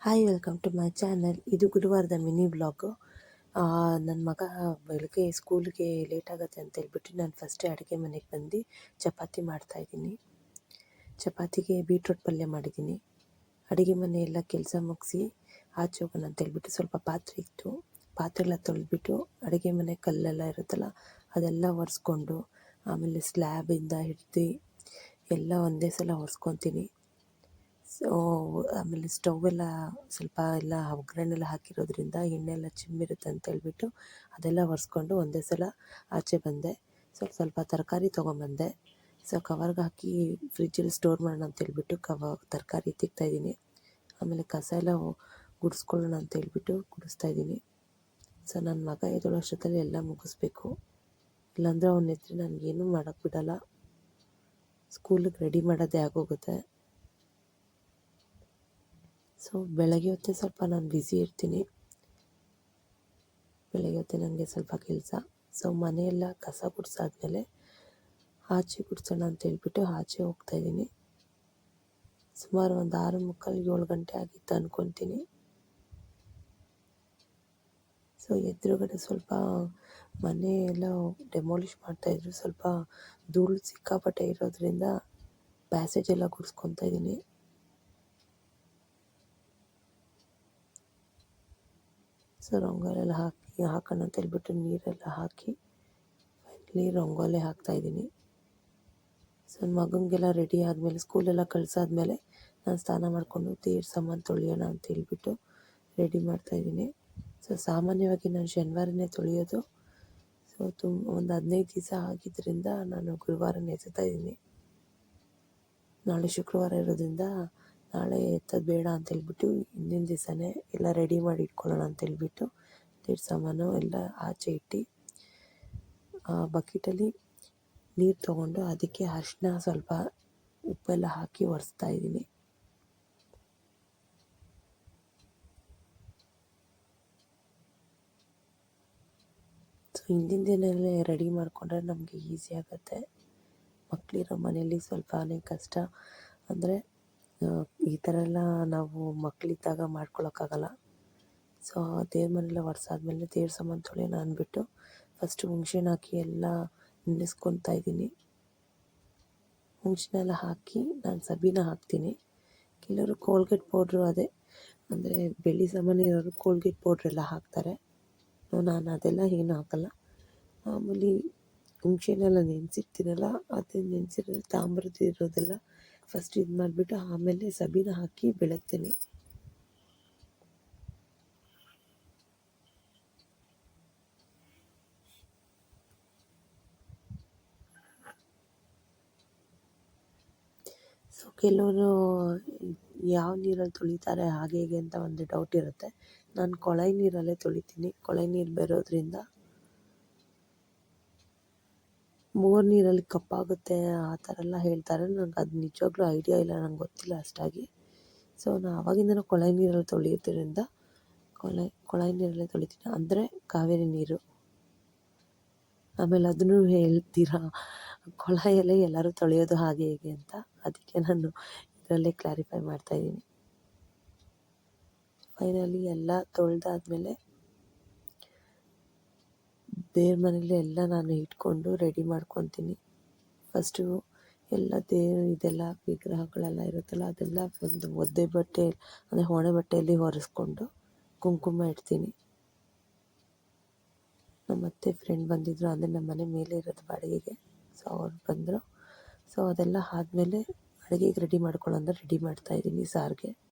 Hi welcome to my channel. ಇದು ಗುರುವಾರದ mini blog. ನನ್ನ ಮಗ ಬೆಳಗ್ಗೆ ಸ್ಕೂಲ್ಗೆ ಲೇಟ್ ಆಗುತ್ತೆ ಅಂತ ಹೇಳ್ಬಿಟ್ಟು ನಾನು ಫಸ್ಟೇ ಅಡುಗೆ ಮನೆಗೆ ಬಂದು ಚಪಾತಿ ಮಾಡ್ತಾಯಿದ್ದೀನಿ. ಚಪಾತಿಗೆ ಬೀಟ್ರೋಟ್ ಪಲ್ಯ ಮಾಡಿದ್ದೀನಿ. ಅಡುಗೆ ಮನೆ ಎಲ್ಲ ಕೆಲಸ ಮುಗಿಸಿ ಆಚೆ ಹೋಗೋಣ ಅಂತ ಹೇಳ್ಬಿಟ್ಟು ಸ್ವಲ್ಪ ಪಾತ್ರೆ ಇತ್ತು, ಪಾತ್ರೆ ಎಲ್ಲ ತೊಳೆದ್ಬಿಟ್ಟು ಅಡುಗೆ ಮನೆ ಕಲ್ಲೆಲ್ಲ ಇರುತ್ತಲ್ಲ ಅದೆಲ್ಲ ಒರೆಸ್ಕೊಂಡು ಆಮೇಲೆ ಸ್ಲ್ಯಾಬಿಂದ ಹಿಡ್ದು ಎಲ್ಲ ಒಂದೇ ಸಲ ಒರೆಸ್ಕೊತೀನಿ. ಸೊ ಆಮೇಲೆ ಸ್ಟೌವೆಲ್ಲ ಸ್ವಲ್ಪ ಎಲ್ಲ ಒಗ್ಗರಣೆಲ್ಲ ಹಾಕಿರೋದ್ರಿಂದ ಎಣ್ಣೆ ಚಿಮ್ಮಿರುತ್ತೆ ಅಂತ ಹೇಳ್ಬಿಟ್ಟು ಅದೆಲ್ಲ ಒರೆಸ್ಕೊಂಡು ಒಂದೇ ಸಲ ಆಚೆ ಬಂದೆ. ಸ್ವಲ್ಪ ತರಕಾರಿ ತೊಗೊಂಬಂದೆ. ಸೊ ಕವರ್ಗೆ ಹಾಕಿ ಫ್ರಿಜ್ಜಲ್ಲಿ ಸ್ಟೋರ್ ಮಾಡೋಣ ಅಂತೇಳ್ಬಿಟ್ಟು ತರಕಾರಿ ತಿಕ್ತಾಯಿದ್ದೀನಿ. ಆಮೇಲೆ ಕಸ ಎಲ್ಲ ಗುಡಿಸ್ಕೊಳ್ಳೋಣ ಅಂತೇಳ್ಬಿಟ್ಟು ಗುಡಿಸ್ತಾಯಿದ್ದೀನಿ. ಸೊ ನನ್ನ ಮಗ ಎದ್ದೇಳೋ ಅಷ್ಟೊತ್ತಲ್ಲಿ ಎಲ್ಲ ಮುಗಿಸ್ಬೇಕು, ಇಲ್ಲಾಂದರೆ ಅವನ ಎದುರು ನನಗೇನೂ ಮಾಡೋಕ್ಕೆ ಬಿಡೋಲ್ಲ. ಸ್ಕೂಲಿಗೆ ರೆಡಿ ಮಾಡೋದೇ ಆಗೋಗುತ್ತೆ. ಸೊ ಬೆಳಗ್ಗೆ ಹೊತ್ತೇ ಸ್ವಲ್ಪ ನಾನು ಬ್ಯುಸಿ ಇರ್ತೀನಿ. ಬೆಳಗ್ಗೆ ಹೊತ್ತೇ ನನಗೆ ಸ್ವಲ್ಪ ಕೆಲಸ. ಸೊ ಮನೆಯೆಲ್ಲ ಕಸ ಗುಡಿಸಾದ್ಮೇಲೆ ಆಚೆ ಗುಡಿಸೋಣ ಅಂತೇಳ್ಬಿಟ್ಟು ಆಚೆ ಹೋಗ್ತಾಯಿದ್ದೀನಿ. ಸುಮಾರು ಒಂದು 6:45 7 ಗಂಟೆ ಆಗಿತ್ತು ಅಂದ್ಕೊತೀನಿ. ಸೊ ಎದುರುಗಡೆ ಸ್ವಲ್ಪ ಮನೆ ಎಲ್ಲ ಡೆಮಾಲಿಷ್ ಮಾಡ್ತಾಯಿದ್ರು. ಸ್ವಲ್ಪ ಧೂಳು ಸಿಕ್ಕಾಪಟ್ಟೆ ಇರೋದ್ರಿಂದ ಪ್ಯಾಸೇಜ್ ಎಲ್ಲ ಗುಡಿಸ್ಕೊತಾ ಇದ್ದೀನಿ. ಸೊ ರಂಗೋಲಿ ಎಲ್ಲ ಹಾಕೋಣ ಅಂತ ಹೇಳ್ಬಿಟ್ಟು ನೀರೆಲ್ಲ ಹಾಕಿ ಫೈನಲಿ ರಂಗೋಲಿ ಹಾಕ್ತಾಯಿದ್ದೀನಿ. ಸೊ ನನ್ನ ಮಗನಿಗೆಲ್ಲ ರೆಡಿ ಆದಮೇಲೆ ಸ್ಕೂಲೆಲ್ಲ ಕಳಿಸಾದ್ಮೇಲೆ ನಾನು ಸ್ನಾನ ಮಾಡಿಕೊಂಡು ದೇವ್ರ ಸಾಮಾನು ತೊಳೆಯೋಣ ಅಂತ ಹೇಳ್ಬಿಟ್ಟು ರೆಡಿ ಮಾಡ್ತಾಯಿದ್ದೀನಿ. ಸೊ ಸಾಮಾನ್ಯವಾಗಿ ನಾನು ಶನಿವಾರನೇ ತೊಳೆಯೋದು. ಸೊ ಒಂದು 15 ದಿವಸ ಆಗಿದ್ದರಿಂದ ನಾನು ಗುರುವಾರನೇ ಎತ್ತುತ್ತಾ. ನಾಳೆ ಶುಕ್ರವಾರ ಇರೋದ್ರಿಂದ ನಾಳೆ ಎತ್ತೋದು ಬೇಡ ಅಂತ ಹೇಳ್ಬಿಟ್ಟು ಹಿಂದಿನ ದಿವಸನೇ ಎಲ್ಲ ರೆಡಿ ಮಾಡಿ ಇಟ್ಕೊಳ್ಳೋಣ ಅಂತೇಳ್ಬಿಟ್ಟು ದೇವ್ರ ಸಾಮಾನು ಎಲ್ಲ ಆಚೆ ಇಟ್ಟು ಬಕೆಟಲ್ಲಿ ನೀರು ತೊಗೊಂಡು ಅದಕ್ಕೆ ಅರಿಶಿನ ಸ್ವಲ್ಪ ಉಪ್ಪೆಲ್ಲ ಹಾಕಿ ಒರೆಸ್ತಾ ಇದ್ದೀನಿ. ಸೊ ಹಿಂದಿನ ದಿನವೇ ರೆಡಿ ಮಾಡಿಕೊಂಡ್ರೆ ನಮಗೆ ಈಸಿ ಆಗುತ್ತೆ. ಮಕ್ಕಳಿರೋ ಮನೇಲಿ ಸ್ವಲ್ಪನೇ ಕಷ್ಟ. ಅಂದರೆ ಈ ಥರ ಎಲ್ಲ ನಾವು ಮಕ್ಕಳಿದ್ದಾಗ ಮಾಡ್ಕೊಳಕ್ಕಾಗಲ್ಲ. ಸೊ ದೇವ್ರ ಮನೆಯೆಲ್ಲ ಒರೆಸಾದ್ಮೇಲೆ ದೇವ್ರ ಸಾಮಾನು ತೊಳೆಯೋಣ ಅಂದ್ಬಿಟ್ಟು ಫಸ್ಟು ಹುಣ್ಸೆಹಣ್ಣು ಹಾಕಿ ಎಲ್ಲ ನೆನೆಸ್ಕೊತಾ ಇದ್ದೀನಿ. ಹುಣ್ಸೆಹಣ್ಣೆಲ್ಲ ಹಾಕಿ ನಾನು ಸಬೀನ ಹಾಕ್ತೀನಿ. ಕೆಲವರು ಕೋಲ್ಗೇಟ್ ಪೌಡ್ರು ಅಂದರೆ ಬೆಳ್ಳಿ ಸಾಮಾನು ಇರೋರು ಕೋಲ್ಗೇಟ್ ಪೌಡ್ರೆಲ್ಲ ಹಾಕ್ತಾರೆ. ನಾನು ಅದೆಲ್ಲ ಏನೂ ಹಾಕಲ್ಲ. ಮಾಮೂಲಿ ಹುಣ್ಸೆಹಣ್ಣೆಲ್ಲ ನೆನೆಸಿರ್ತೀನಲ್ಲ, ಅದು ನೆನೆಸಿರೋ ತಾಮ್ರದ್ದು ಇರೋದೆಲ್ಲ ಫಸ್ಟ್ ಇದು ಮಾಡಿಬಿಟ್ಟು ಆಮೇಲೆ ಸಬೀನ ಹಾಕಿ ಬೆಳಗ್ತೀನಿ. ಸೊ ಕೆಲವರು ಯಾವ ನೀರಲ್ಲಿ ತೊಳಿತಾರೆ ಹಾಗೆ ಹೀಗೆ ಅಂತ ಒಂದು ಡೌಟ್ ಇರುತ್ತೆ. ನಾನು ಕೊಳಾಯಿ ನೀರಲ್ಲೇ ತೊಳಿತೀನಿ. ಕೊಳಾಯಿ ನೀರು ಬರೋದ್ರಿಂದ ಬೋರ್ ನೀರಲ್ಲಿ ಕಪ್ಪಾಗುತ್ತೆ ಆ ಥರ ಎಲ್ಲ ಹೇಳ್ತಾರೆ. ನನಗೆ ಅದು ನಿಜವಾಗ್ಲೂ ಐಡಿಯಾ ಇಲ್ಲ, ನಂಗೆ ಗೊತ್ತಿಲ್ಲ ಅಷ್ಟಾಗಿ. ಸೊ ನಾನು ಆವಾಗಿಂದನೂ ಕೊಳಾಯಿ ನೀರಲ್ಲಿ ತೊಳೆಯೋದ್ರಿಂದ ಕೊಳಾಯಿ ನೀರಲ್ಲೇ ತೊಳಿತೀನಿ, ಅಂದರೆ ಕಾವೇರಿ ನೀರು. ಆಮೇಲೆ ಅದನ್ನು ಹೇಳ್ತೀರಾ ಕೊಳಾಯಲ್ಲೇ ಎಲ್ಲರೂ ತೊಳೆಯೋದು ಹಾಗೆ ಹೀಗೆ ಅಂತ, ಅದಕ್ಕೆ ನಾನು ಇದರಲ್ಲೇ ಕ್ಲಾರಿಫೈ ಮಾಡ್ತಾಯಿದ್ದೀನಿ. ಫೈನಲಿ ಎಲ್ಲ ತೊಳೆದಾದ್ಮೇಲೆ ದೇವ್ರ ಮನೇಲಿ ಎಲ್ಲ ನಾನು ಇಟ್ಕೊಂಡು ರೆಡಿ ಮಾಡ್ಕೊತೀನಿ. ಫಸ್ಟು ಎಲ್ಲ ಇದೆಲ್ಲ ವಿಗ್ರಹಗಳೆಲ್ಲ ಇರುತ್ತಲ್ಲ ಅದೆಲ್ಲ ಒಂದು ಒದ್ದೆ ಬಟ್ಟೆ ಅಂದರೆ ಒಣ ಬಟ್ಟೆಯಲ್ಲಿ ಒರೆಸ್ಕೊಂಡು ಕುಂಕುಮ ಇಡ್ತೀನಿ. ನಮ್ಮ ಅತ್ತೆ ಫ್ರೆಂಡ್ ಬಂದಿದ್ದರು, ಅಂದರೆ ನಮ್ಮ ಮನೆ ಮೇಲೆ ಇರೋದು ಬಾಡಿಗೆಗೆ. ಸೊ ಅವ್ರು ಬಂದರು. ಸೊ ಅದೆಲ್ಲ ಆದಮೇಲೆ ಅಡುಗೆಗೆ ರೆಡಿ ಮಾಡ್ಕೊಳ್ಳೋ ಅಂದರೆ ರೆಡಿ ಮಾಡ್ತಾಯಿದ್ದೀನಿ ಸಾರಿಗೆ.